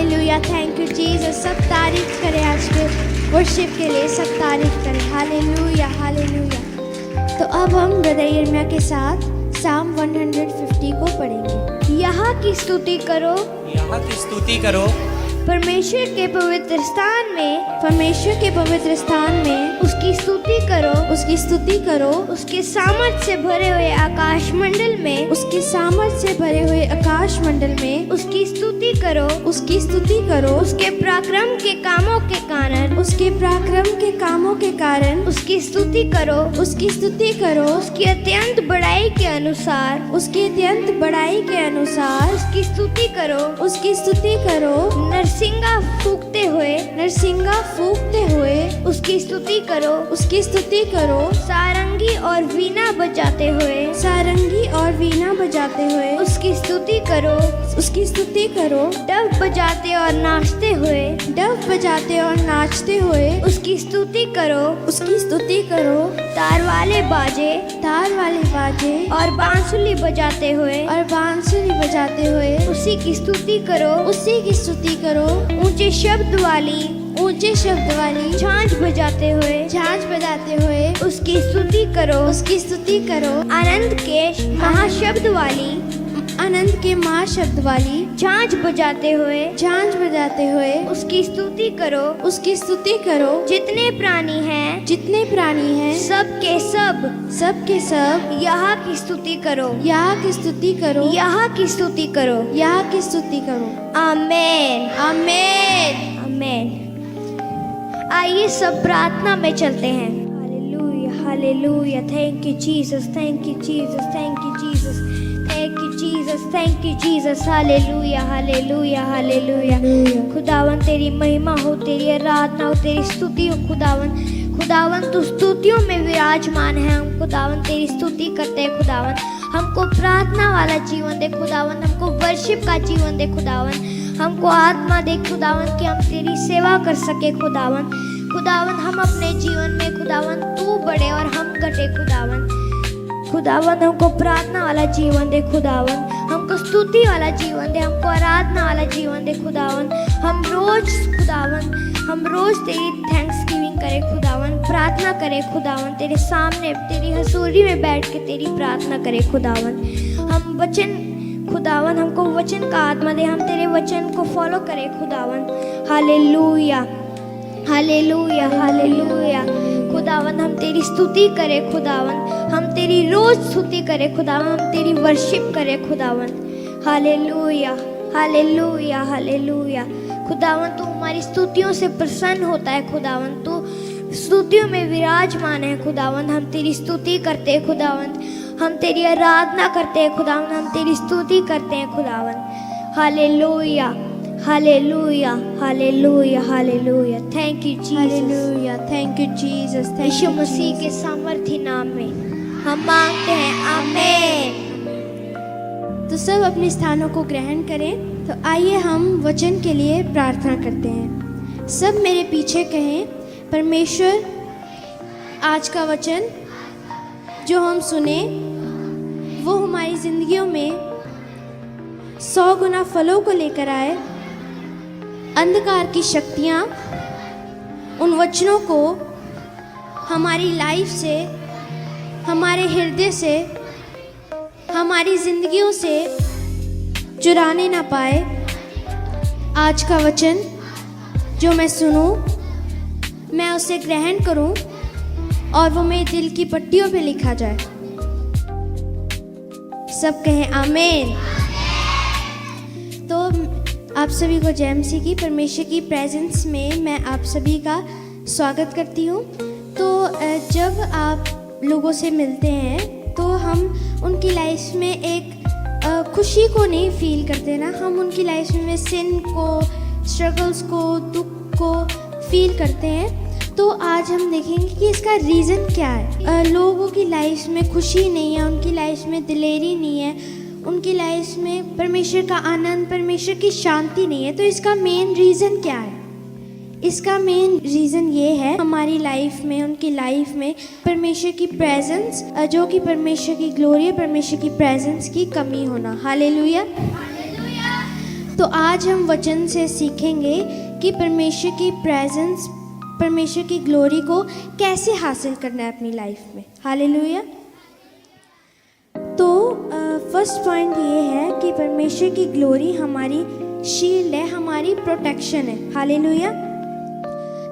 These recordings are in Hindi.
Hallelujah, thank you Jesus. सब तारीफ करें आज के वर्शिप के लिए, सब तारीफ करें। Hallelujah hallelujah. तो अब हम ब्रदर यिर्मयाह के साथ साम 150 को पढ़ेंगे। यहाँ की स्तुति करो, यहाँ की स्तुति करो, परमेश्वर के पवित्र स्थान में, परमेश्वर के पवित्र स्थान में उसकी स्तुति करो, उसकी स्तुति करो। उसके सामर्थ से भरे हुए आकाश मंडल में, उसके सामर्थ से भरे हुए आकाश मंडल में उसकी स्तुति करो, उसकी स्तुति करो। उसके पराक्रम के कामों के कारण, उसके पराक्रम के कामों के कारण उसकी स्तुति करो, उसकी स्तुति करो। उसकी अत्यंत बड़ाई के अनुसार, उसकी अत्यंत बड़ाई के अनुसार उसकी स्तुति करो, उसकी स्तुति करो। नरसिंगा फूंकते हुए, नरसिंगा फूंकते हुए उसकी स्तुति करो, उसकी स्तुति करो। सारंगी और वीणा बजाते हुए, सारंगी और वीणा बजाते हुए उसकी स्तुति करो, उसकी स्तुति करो। डफ बजाते और नाचते हुए, डफ बजाते और नाचते हुए उसकी स्तुति करो, उसकी स्तुति करो। तार वाले बाजे, तार वाले बाजे और बांसुरी बजाते हुए, और बांसुरी बजाते हुए उसी की स्तुति करो, उसी की स्तुति करो। ऊंचे शब्द वाली, ऊंचे शब्द वाली झांझ बजाते हुए, झांझ बजाते हुए उसकी स्तुति करो, उसकी स्तुति करो। आनंद के महाशब्द वाली, आनंद के महाशब्द वाली झांझ बजाते हुए, झांझ बजाते हुए उसकी स्तुति करो, उसकी स्तुति करो। जितने प्राणी हैं, जितने प्राणी हैं सब के सब, सब के सब यहाँ की स्तुति करो, यहाँ की स्तुति करो, यहाँ की स्तुति करो, यहाँ की स्तुति करो। आमेन आमेन आमेन। आइए सब प्रार्थना में चलते हैं। हालेलुया हालेलुया। Thank you Jesus, thank you Jesus, thank you Jesus, thank you Jesus, thank you Jesus. Hallelujah हालेलुया हालेलुया। खुदावन तेरी महिमा हो, तेरी आराधना हो, तेरी स्तुति हो। खुदावन, खुदावन तू स्तुतियों में विराजमान है। हम खुदावन तेरी स्तुति करते हैं। खुदावन हमको प्रार्थना वाला जीवन दे, खुदावन हमको वर्शिप का जीवन दे। खुदावन हमको आत्मा दे खुदावन कि हम तेरी सेवा कर सके। खुदावन, खुदावन हम अपने जीवन में खुदावन तू बढ़े और हम घटे। खुदावन, खुदावन हमको प्रार्थना वाला जीवन दे। खुदावन हमको स्तुति वाला जीवन दे, हमको आराधना वाला जीवन दे। खुदावन हम रोज, खुदावन हम रोज तेरी थैंक्स गिविंग करें। खुदावन प्रार्थना करें। खुदावन तेरे सामने तेरी हसूरी में बैठ के तेरी प्रार्थना करें। खुदावन हम वचन, खुदावन हमको वचन का आत्मा दे, हम तेरे वचन को फॉलो करें। खुदावन हालेलुया हालेलुया हालेलुया। खुदावन हम तेरी स्तुति करें। खुदावन हम तेरी रोज स्तुति करें। खुदावन हम तेरी वर्शिप करें। खुदावन हालेलुया हालेलुया हालेलुया। खुदावन तू हमारी स्तुतियों से प्रसन्न होता है। खुदावन तू स्तुतियों में विराजमान है। खुदावन हम तेरी स्तुति करते हैं। खुदावन हम तेरी आराधना करते हैं। खुदावन हम तेरी स्तुति करते हैं। खुदावन हालेलुया हालेलुया हालेलुया हालेलुया। थैंक यू जीसस, हालेलुया थैंक यू जीसस। यीशु मसीह के सामर्थी नाम में हम मांगते हैं, आमीन। तो सब अपने स्थानों को ग्रहण करें। तो आइए हम वचन के लिए प्रार्थना करते हैं। सब मेरे पीछे कहें, परमेश्वर आज का वचन जो हम सुने वो हमारी जिंदगियों में 100 गुना फलों को लेकर आए। अंधकार की शक्तियाँ उन वचनों को हमारी लाइफ से, हमारे हृदय से, हमारी जिंदगियों से चुराने ना पाए। आज का वचन जो मैं सुनूं, मैं उसे ग्रहण करूं और वो मेरे दिल की पट्टियों पे लिखा जाए। सब कहें आमीन। तो आप सभी को जय मसीह की, परमेश्वर की प्रेजेंस में मैं आप सभी का स्वागत करती हूँ। तो जब आप लोगों से मिलते हैं तो हम उनकी लाइफ में एक खुशी को नहीं फील करते ना, हम उनकी लाइफ में सिन को, स्ट्रगल्स को, दुख को फील करते हैं। तो आज हम देखेंगे कि इसका रीज़न क्या है। लोगों की लाइफ में खुशी नहीं है, उनकी लाइफ में दिलेरी नहीं है, उनकी लाइफ में परमेश्वर का आनंद, परमेश्वर की शांति नहीं है। तो इसका मेन रीज़न क्या है? इसका मेन रीज़न ये है, हमारी लाइफ में, उनकी लाइफ में परमेश्वर की प्रेजेंस, जो कि परमेश्वर की ग्लोरी है, परमेश्वर की प्रेजेंस की कमी होना। हालेलुया। तो आज हम वचन से सीखेंगे कि परमेश्वर की प्रेजेंस, परमेश्वर की ग्लोरी को कैसे हासिल करना है अपनी लाइफ में। हालेलुया। तो फर्स्ट पॉइंट ये है कि परमेश्वर की ग्लोरी हमारी शील्ड है, हमारी प्रोटेक्शन है। हालेलुया।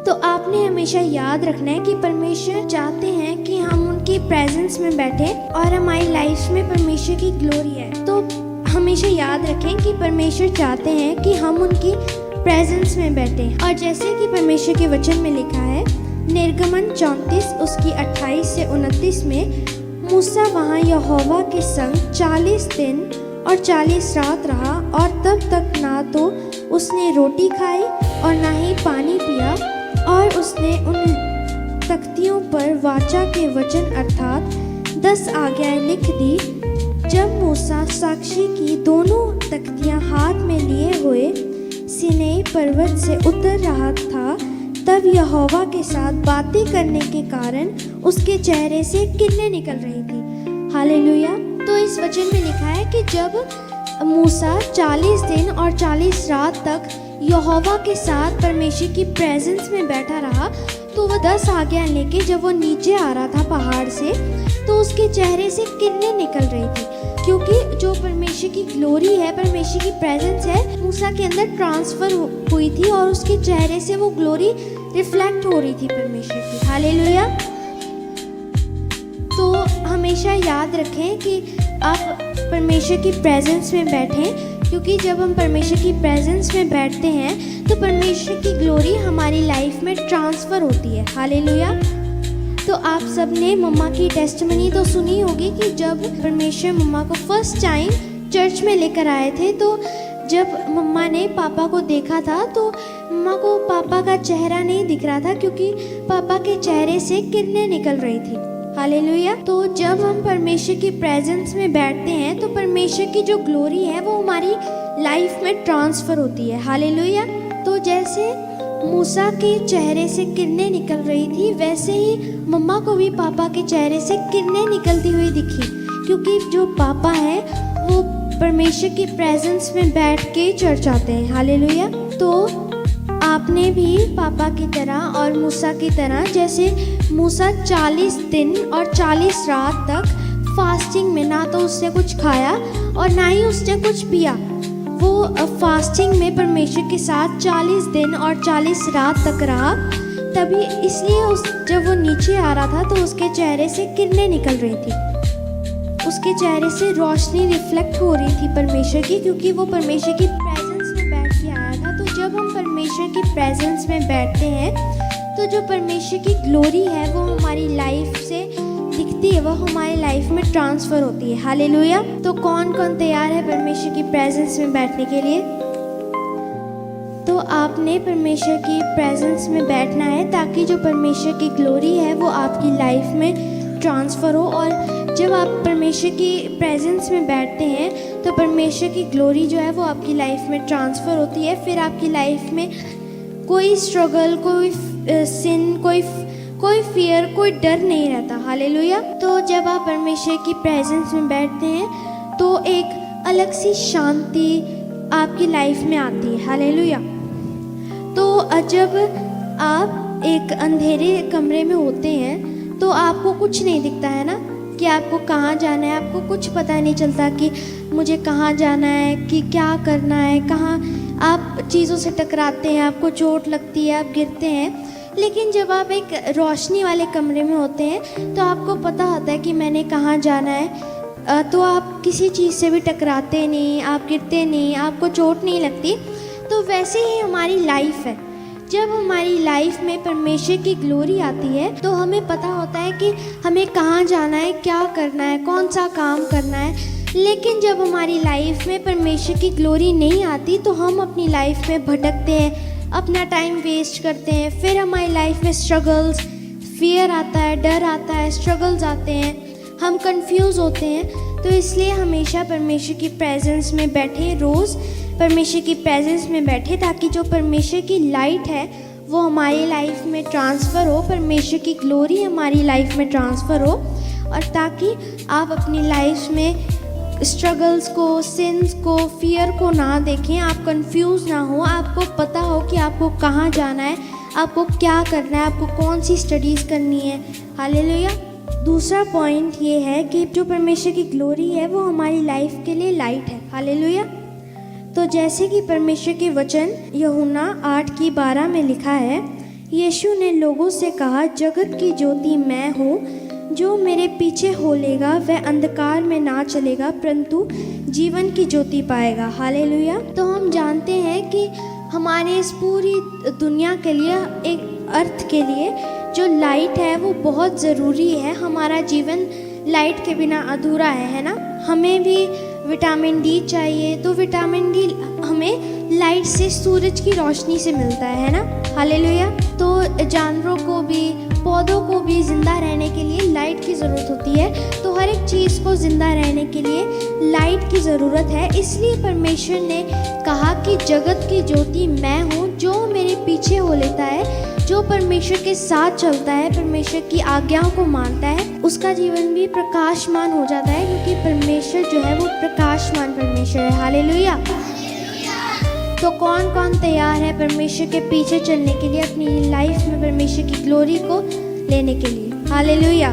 तो आपने हमेशा याद रखना है कि परमेश्वर चाहते हैं कि हम उनकी प्रेजेंस में बैठे और हमारी लाइफ में परमेश्वर की ग्लोरी है। तो हमेशा याद रखें कि परमेश्वर चाहते हैं कि हम उनकी प्रेजेंस में बैठे। और जैसे कि परमेश्वर के वचन में लिखा है, निर्गमन 34 उसकी 28 से 29 में, मूसा वहाँ यहोवा के संग 40 दिन और 40 रात रहा और तब तक ना तो उसने रोटी खाई और ना ही पानी पिया, और उसने उन तख्तियों पर वाचा के वचन अर्थात 10 आज्ञाएं लिख दी। जब मूसा साक्षी की दोनों तख्तियां हाथ में लिए हुए सीनै पर्वत से उतर रहा था, तब यहोवा के साथ बातें करने के कारण उसके चेहरे से किरणें निकल रही थी। हालेलुया। तो इस वचन में लिखा है कि जब मूसा 40 दिन और 40 रात तक यहोवा के साथ परमेश्वर की प्रेजेंस में बैठा रहा, तो वह 10 आज्ञाएं लेके जब वो नीचे आ रहा था पहाड़ से, तो उसके चेहरे से किरणें निकल रही थी, क्योंकि जो परमेश्वर की ग्लोरी है, परमेश्वर की प्रेजेंस है, मूसा के अंदर ट्रांसफर हुई थी और उसके चेहरे से वो ग्लोरी रिफ्लेक्ट हो रही थी परमेश्वर की। हालेलुया। तो हमेशा याद रखें कि आप परमेश्वर की प्रेजेंस में बैठें, क्योंकि जब हम परमेश्वर की प्रेजेंस में बैठते हैं तो परमेश्वर की ग्लोरी हमारी लाइफ में ट्रांसफ़र होती है। हालेलुया। तो आप सब ने मम्मा की टेस्टिमनी तो सुनी होगी कि जब परमेश्वर मम्मा को फर्स्ट टाइम चर्च में लेकर आए थे, तो जब मम्मा ने पापा को देखा था तो मम्मा को पापा का चेहरा नहीं दिख रहा था, क्योंकि पापा के चेहरे से किरणें निकल रही थी। हालेलुया। तो जब हम परमेश्वर की प्रेजेंस में बैठते हैं तो परमेश्वर की जो ग्लोरी है वो हमारी लाइफ में ट्रांसफ़र होती है। हालेलुया। तो जैसे मूसा के चेहरे से किरणें निकल रही थी, वैसे ही मम्मा को भी पापा के चेहरे से किरणें निकलती हुई दिखी, क्योंकि जो पापा है वो परमेश्वर की प्रेजेंस में बैठ के चर्च आते हैं। हालेलुया। तो आपने भी पापा की तरह और मूसा की तरह, जैसे मूसा 40 दिन और 40 रात तक फास्टिंग में, ना तो उसने कुछ खाया और ना ही उसने कुछ पिया, वो फास्टिंग में परमेश्वर के साथ 40 दिन और 40 रात तक रहा। तभी इसलिए जब वो नीचे आ रहा था तो उसके चेहरे से किरणें निकल रही थी, उसके चेहरे से रोशनी रिफ्लेक्ट हो रही थी परमेश्वर की, क्योंकि वो परमेश्वर की प्रेजेंस में बैठ के आया था। तो जब हम परमेश्वर की प्रेजेंस में बैठते हैं तो जो परमेश्वर की ग्लोरी है वो हमारी लाइफ से दिखती है, वो हमारी लाइफ में ट्रांसफ़र होती है। हालेलुया। तो कौन कौन तैयार है परमेश्वर की प्रेजेंस में बैठने के लिए? तो आपने परमेश्वर की प्रेजेंस में बैठना है ताकि जो परमेश्वर की ग्लोरी है वो आपकी लाइफ में ट्रांसफ़र हो। और जब आप परमेश्वर की प्रेजेंस में बैठते हैं तो परमेश्वर की ग्लोरी जो है वो आपकी लाइफ में ट्रांसफ़र होती है। फिर आपकी लाइफ में कोई स्ट्रगल, कोई सिन, कोई फियर, कोई डर नहीं रहता। हालेलुया। तो जब आप परमेश्वर की प्रेजेंस में बैठते हैं तो एक अलग सी शांति आपकी लाइफ में आती है। हालेलुया। तो जब आप एक अंधेरे कमरे में होते हैं तो आपको कुछ नहीं दिखता है ना, कि आपको कहाँ जाना है, आपको कुछ पता नहीं चलता कि मुझे कहाँ जाना है, कि क्या करना है, कहाँ आप चीज़ों से टकराते हैं, आपको चोट लगती है, आप गिरते हैं। लेकिन जब आप एक रोशनी वाले कमरे में होते हैं तो आपको पता होता है कि मैंने कहाँ जाना है, तो आप किसी चीज़ से भी टकराते नहीं, आप गिरते नहीं, आपको चोट नहीं लगती। तो वैसे ही हमारी लाइफ है। जब हमारी लाइफ में परमेश्वर की ग्लोरी आती है तो हमें पता होता है कि हमें कहाँ जाना है, क्या करना है, कौन सा काम करना है। लेकिन जब हमारी लाइफ में परमेश्वर की ग्लोरी नहीं आती तो हम अपनी लाइफ में भटकते हैं, अपना टाइम वेस्ट करते हैं। फिर हमारी लाइफ में स्ट्रगल्स, फियर आता है, डर आता है, स्ट्रगल्स आते हैं, हम कंफ्यूज होते हैं। तो इसलिए हमेशा परमेश्वर की प्रेजेंस में बैठे, रोज़ परमेश्वर की प्रेजेंस में बैठे, ताकि जो परमेश्वर की लाइट है वो हमारी लाइफ में ट्रांसफ़र हो, परमेश्वर की ग्लोरी हमारी लाइफ में ट्रांसफ़र हो, और ताकि आप अपनी लाइफ में स्ट्रगल्स को, सिंस को, फियर को ना देखें, आप कंफ्यूज ना हो, आपको पता हो कि आपको कहाँ जाना है, आपको क्या करना है, आपको कौन सी स्टडीज़ करनी है। हालेलुया। दूसरा पॉइंट ये है कि जो परमेश्वर की ग्लोरी है वो हमारी लाइफ के लिए लाइट है। हालेलुया। तो जैसे कि परमेश्वर के वचन यूहन्ना 8:12 में लिखा है, यीशु ने लोगों से कहा, जगत की ज्योति मैं हूँ, जो मेरे पीछे होलेगा वह अंधकार में ना चलेगा परंतु जीवन की ज्योति पाएगा। हालेलुया। तो हम जानते हैं कि हमारे इस पूरी दुनिया के लिए, एक अर्थ के लिए जो लाइट है वो बहुत ज़रूरी है। हमारा जीवन लाइट के बिना अधूरा है ना। हमें भी विटामिन डी चाहिए, तो विटामिन डी हमें लाइट से, सूरज की रोशनी से मिलता है ना। हालेलुया। तो जानवरों को भी, पौधों को भी ज़िंदा रहने के लिए लाइट की ज़रूरत होती है। तो हर एक चीज़ को ज़िंदा रहने के लिए लाइट की ज़रूरत है। इसलिए परमेश्वर ने कहा कि जगत की ज्योति मैं हूँ, जो मेरे पीछे हो लेता है, जो परमेश्वर के साथ चलता है, परमेश्वर की आज्ञाओं को मानता है, उसका जीवन भी प्रकाशमान हो जाता है, क्योंकि परमेश्वर जो है वो प्रकाशमान परमेश्वर है। हालेलुया। तो कौन कौन तैयार है परमेश्वर के पीछे चलने के लिए, अपनी लाइफ में परमेश्वर की ग्लोरी को लेने के लिए। हालेलुया।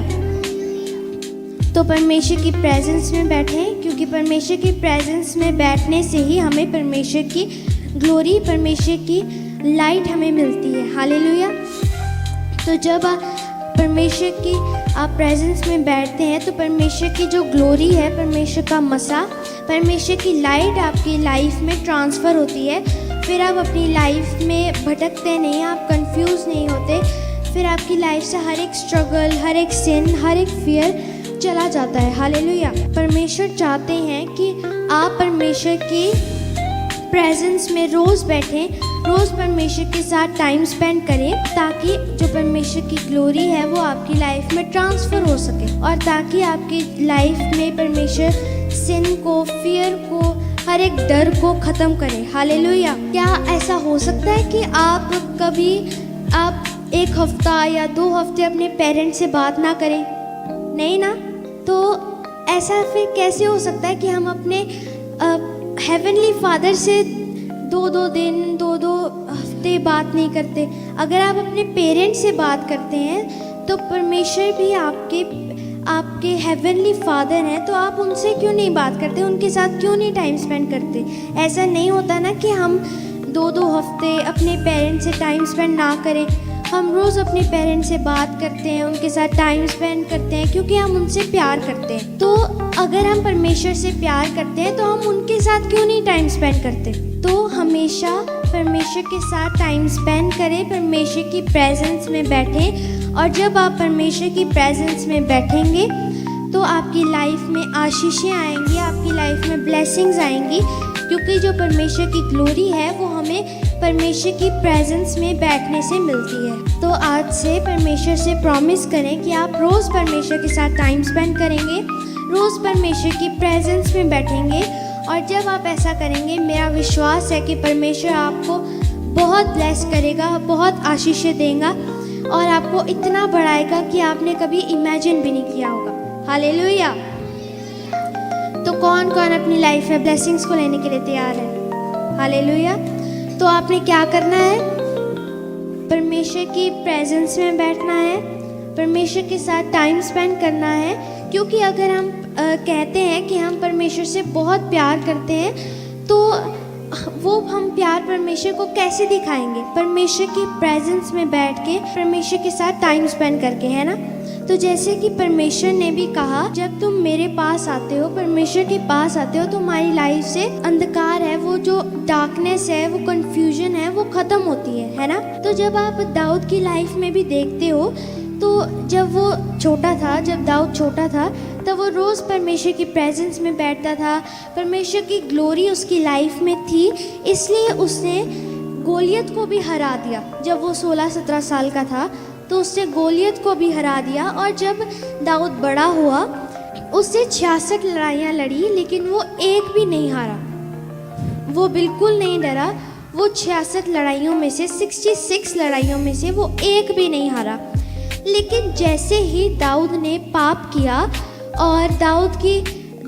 तो परमेश्वर की प्रेजेंस में बैठें, क्योंकि परमेश्वर की प्रेजेंस में बैठने से ही हमें परमेश्वर की ग्लोरी, परमेश्वर की लाइट हमें मिलती है। हालेलुया। तो जब परमेश्वर की आप प्रेजेंस में बैठते हैं तो परमेश्वर की जो ग्लोरी है, परमेश्वर का मसा, परमेश्वर की लाइट आपकी लाइफ में ट्रांसफ़र होती है। फिर आप अपनी लाइफ में भटकते नहीं, आप कंफ्यूज नहीं होते। फिर आपकी लाइफ से हर एक स्ट्रगल, हर एक सिन, हर एक फियर चला जाता है। हालेलुया। परमेश्वर चाहते हैं कि आप परमेश्वर की प्रेजेंस में रोज़ बैठें, रोज़ परमेश्वर के साथ टाइम स्पेंड करें, ताकि जो परमेश्वर की ग्लोरी है वो आपकी लाइफ में ट्रांसफ़र हो सके, और ताकि आपकी लाइफ में परमेश्वर सिन को, फियर को, हर एक डर को ख़त्म करे। हालेलुया। क्या ऐसा हो सकता है कि आप कभी एक हफ्ता या 2 हफ्ते अपने पेरेंट्स से बात ना करें? नहीं ना। तो ऐसा फिर कैसे हो सकता है कि हम अपने हेवनली फादर से 2-2 दिन, 2-2 हफ्ते बात नहीं करते? अगर आप अपने पेरेंट्स से बात करते हैं तो परमेश्वर भी आपके हेवनली फादर हैं, तो आप उनसे क्यों नहीं बात करते, उनके साथ क्यों नहीं टाइम स्पेंड करते? ऐसा नहीं होता ना कि हम 2-2 हफ्ते अपने पेरेंट्स से टाइम स्पेंड ना करें। हम रोज़ अपने पेरेंट्स से बात करते हैं, उनके साथ टाइम स्पेंड करते हैं, क्योंकि हम उनसे प्यार करते हैं। तो अगर हम परमेश्वर से प्यार करते हैं तो हम उनके साथ क्यों नहीं टाइम स्पेंड करते? तो हमेशा परमेश्वर के साथ टाइम स्पेंड करें, परमेश्वर की प्रेजेंस में बैठें, और जब आप परमेश्वर की प्रेजेंस में बैठेंगे तो आपकी लाइफ में आशीषें आएंगी, आपकी लाइफ में ब्लेसिंग्स आएंगी, क्योंकि जो परमेश्वर की ग्लोरी है वो हमें परमेश्वर की प्रेजेंस में बैठने से मिलती है। तो आज से परमेश्वर से प्रॉमिस करें कि आप रोज़ परमेश्वर के साथ टाइम स्पेंड करेंगे, रोज़ परमेश्वर की प्रेजेंस में बैठेंगे, और जब आप ऐसा करेंगे मेरा विश्वास है कि परमेश्वर आपको बहुत ब्लेस करेगा, बहुत आशीषें देगा, और आपको इतना बढ़ाएगा कि आपने कभी इमेजिन भी नहीं किया होगा। हालेलुया। तो कौन कौन अपनी लाइफ में ब्लेसिंग्स को लेने के लिए तैयार है? हालेलुया। तो आपने क्या करना है? परमेश्वर की प्रेजेंस में बैठना है, परमेश्वर के साथ टाइम स्पेंड करना है, क्योंकि अगर हम कहते हैं कि हम परमेश्वर से बहुत प्यार करते हैं तो वो हम प्यार परमेश्वर को कैसे दिखाएंगे? परमेश्वर की प्रेजेंस में बैठ के, परमेश्वर के साथ टाइम स्पेंड करके, है ना। तो जैसे कि परमेश्वर ने भी कहा, जब तुम मेरे पास आते हो, परमेश्वर के पास आते हो, तो हमारी लाइफ से अंधकार है, वो जो डार्कनेस है, वो कंफ्यूजन है, वो ख़त्म होती है ना। तो जब आप दाऊद की लाइफ में भी देखते हो, तो जब वो छोटा था, जब दाऊद छोटा था, तब वो रोज़ परमेश्वर की प्रेजेंस में बैठता था, परमेश्वर की ग्लोरी उसकी लाइफ में थी, इसलिए उसने गोलियत को भी हरा दिया। जब वो 16-17 साल का था तो उसने गोलियत को भी हरा दिया, और जब दाऊद बड़ा हुआ उससे 66 लड़ाइयाँ लड़ी, लेकिन वो एक भी नहीं हारा, वो बिल्कुल नहीं डरा। वो 66 लड़ाइयों में से, 66 लड़ाइयों में से वो एक भी नहीं हारा। लेकिन जैसे ही दाऊद ने पाप किया और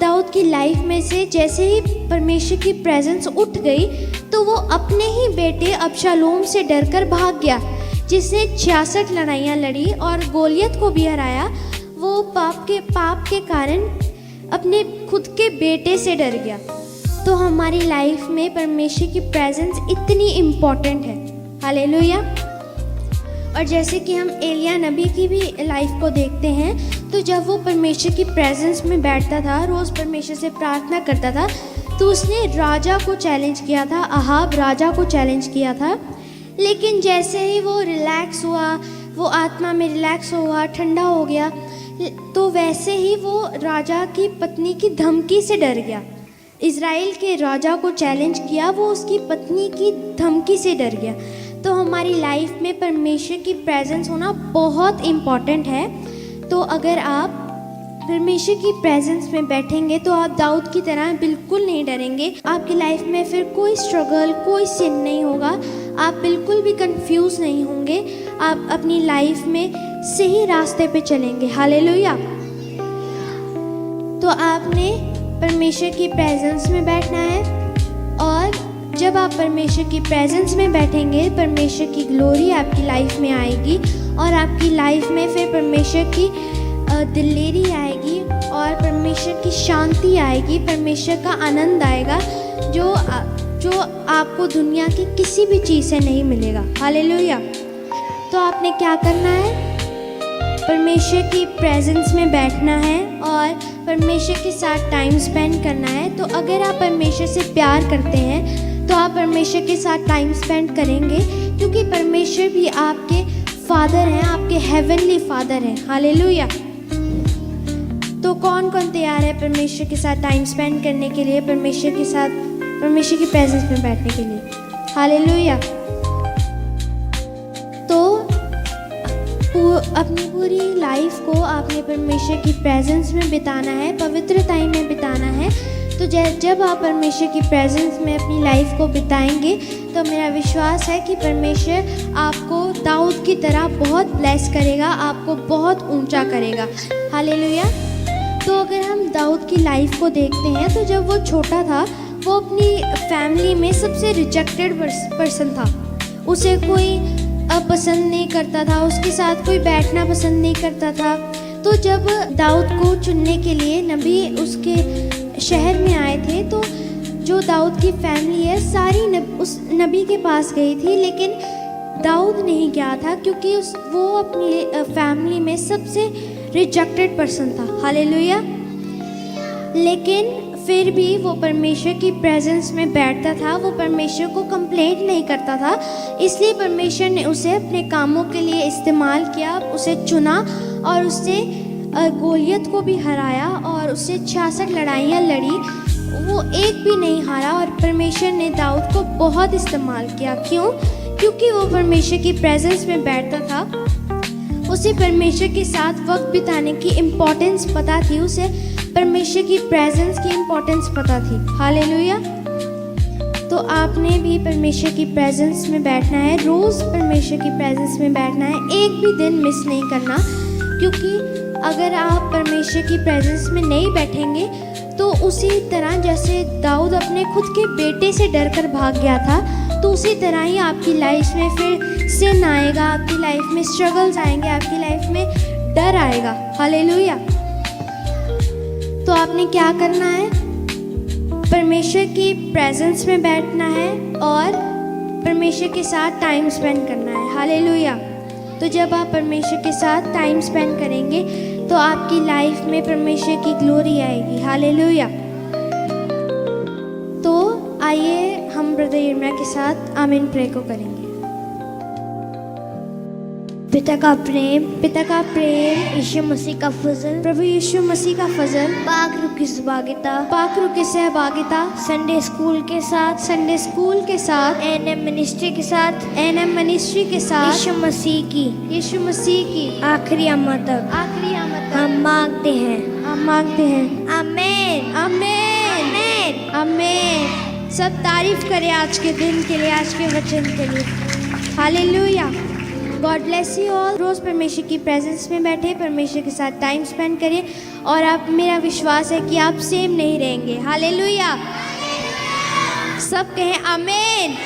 दाऊद की लाइफ में से जैसे ही परमेश्वर की प्रेजेंस उठ गई तो वो अपने ही बेटे अबशालोम से डरकर भाग गया, जिसने 66 लड़ाइयाँ लड़ी और गोलियत को भी हराया। वो पाप के कारण अपने खुद के बेटे से डर गया। तो हमारी लाइफ में परमेश्वर की प्रेजेंस इतनी इम्पोर्टेंट है। हालेलुया। और जैसे कि हम एलिया नबी की भी लाइफ को देखते हैं, तो जब वो परमेश्वर की प्रेजेंस में बैठता था, रोज़ परमेश्वर से प्रार्थना करता था, तो उसने राजा को चैलेंज किया था, अहाब राजा को चैलेंज किया था। लेकिन जैसे ही वो रिलैक्स हुआ, वो आत्मा में रिलैक्स हुआ, ठंडा हो गया, तो वैसे ही वो राजा की पत्नी की धमकी से डर गया। इज़राइल के राजा को चैलेंज किया, वो उसकी पत्नी की धमकी से डर गया। तो हमारी लाइफ में परमेश्वर की प्रेजेंस होना बहुत इम्पॉर्टेंट है। तो अगर आप परमेश्वर की प्रेजेंस में बैठेंगे तो आप दाऊद की तरह बिल्कुल नहीं डरेंगे। आपकी लाइफ में फिर कोई स्ट्रगल, कोई सिन नहीं होगा, आप बिल्कुल भी कंफ्यूज नहीं होंगे, आप अपनी लाइफ में सही रास्ते पे चलेंगे। हालेलुया। तो आपने परमेश्वर की प्रेजेंस में बैठना है, और जब आप परमेश्वर की प्रेजेंस में बैठेंगे, परमेश्वर की ग्लोरी आपकी लाइफ में आएगी और आपकी लाइफ में फिर परमेश्वर की दिलेरी आएगी और परमेश्वर की शांति आएगी, परमेश्वर का आनंद आएगा जो आपको दुनिया की किसी भी चीज़ से नहीं मिलेगा। हालेलुया। तो आपने क्या करना है? परमेश्वर की प्रेजेंस में बैठना है और परमेश्वर के साथ टाइम स्पेंड करना है। तो अगर आप परमेश्वर से प्यार करते हैं तो आप परमेश्वर के साथ टाइम स्पेंड करेंगे, क्योंकि परमेश्वर भी आपके फादर हैं, आपके हेवनली फादर हैं। हालेलुया। तो कौन कौन तैयार है परमेश्वर के साथ टाइम स्पेंड करने के लिए, परमेश्वर की प्रेजेंस में बैठने के लिए? हालेलुया। तो अपनी पूरी लाइफ को आपने परमेश्वर की प्रेजेंस में बिताना है, पवित्रता में बिताना है। तो जब आप परमेश्वर की प्रेजेंस में अपनी लाइफ को बिताएंगे तो मेरा विश्वास है कि परमेश्वर आपको दाऊद की तरह बहुत ब्लेस करेगा, आपको बहुत ऊंचा करेगा। हालेलुया। तो अगर हम दाऊद की लाइफ को देखते हैं, तो जब वो छोटा था, वो अपनी फैमिली में सबसे रिजेक्टेड पर्सन था। उसे कोई पसंद नहीं करता था, उसके साथ कोई बैठना पसंद नहीं करता था। तो जब दाऊद को चुनने के लिए नबी उसके शहर में आए थे, तो जो दाऊद की फैमिली है सारी उस नबी के पास गई थी, लेकिन दाऊद नहीं गया था, क्योंकि वो अपनी फैमिली में सबसे रिजेक्टेड पर्सन था। हालेलुया। लेकिन फिर भी वो परमेश्वर की प्रेजेंस में बैठता था, वो परमेश्वर को कंप्लेंट नहीं करता था, इसलिए परमेश्वर ने उसे अपने कामों के लिए इस्तेमाल किया, उसे चुना और उससे गोलियत को भी हराया और उससे 66 लड़ाइयाँ लड़ी, वो एक भी नहीं हारा। और परमेश्वर ने दाऊद को बहुत इस्तेमाल किया। क्यों? क्योंकि वो परमेश्वर की प्रेजेंस में बैठता था, उसे परमेश्वर के साथ वक्त बिताने की इम्पोर्टेंस पता थी, उसे परमेश्वर की प्रेजेंस की इम्पोर्टेंस पता थी। हालेलुया। तो आपने भी परमेश्वर की प्रेजेंस में बैठना है, रोज़ परमेश्वर की प्रेजेंस में बैठना है, एक भी दिन मिस नहीं करना, क्योंकि अगर आप परमेश्वर की प्रेजेंस में नहीं बैठेंगे तो उसी तरह जैसे दाऊद अपने खुद के बेटे से डर कर भाग गया था, तो उसी तरह ही आपकी लाइफ में फिर सिन आएगा, आपकी लाइफ में स्ट्रगल्स आएंगे, आपकी लाइफ में डर आएगा। हालेलुया। तो आपने क्या करना है? परमेश्वर की प्रेजेंस में बैठना है और परमेश्वर के साथ टाइम स्पेंड करना है। हालेलुया। तो जब आप परमेश्वर के साथ टाइम स्पेंड करेंगे तो आपकी लाइफ में परमेश्वर की ग्लोरी आएगी। हालेलुया। तो आइए हम ब्रदर यिर्मयाह के साथ आमीन प्रे को करेंगे। पिता का प्रेम, यीशु मसीह का फजल, प्रभु यीशु मसीह का फजल, पाक रूह की सहभागिता, संडे स्कूल के साथ, एनएम मिनिस्ट्री के साथ, यीशु मसीह की आखिरी आमद तक हम मांगते हैं। आमीन। आमीन। सब तारीफ करें आज के दिन के लिए, आज के वचन के लिए। हालेलुया। God bless you all. रोज परमेश्वर की प्रेजेंस में बैठे, परमेश्वर के साथ टाइम स्पेंड करिए और आप, मेरा विश्वास है कि आप सेम नहीं रहेंगे। हालेलुया। सब कहें आमीन।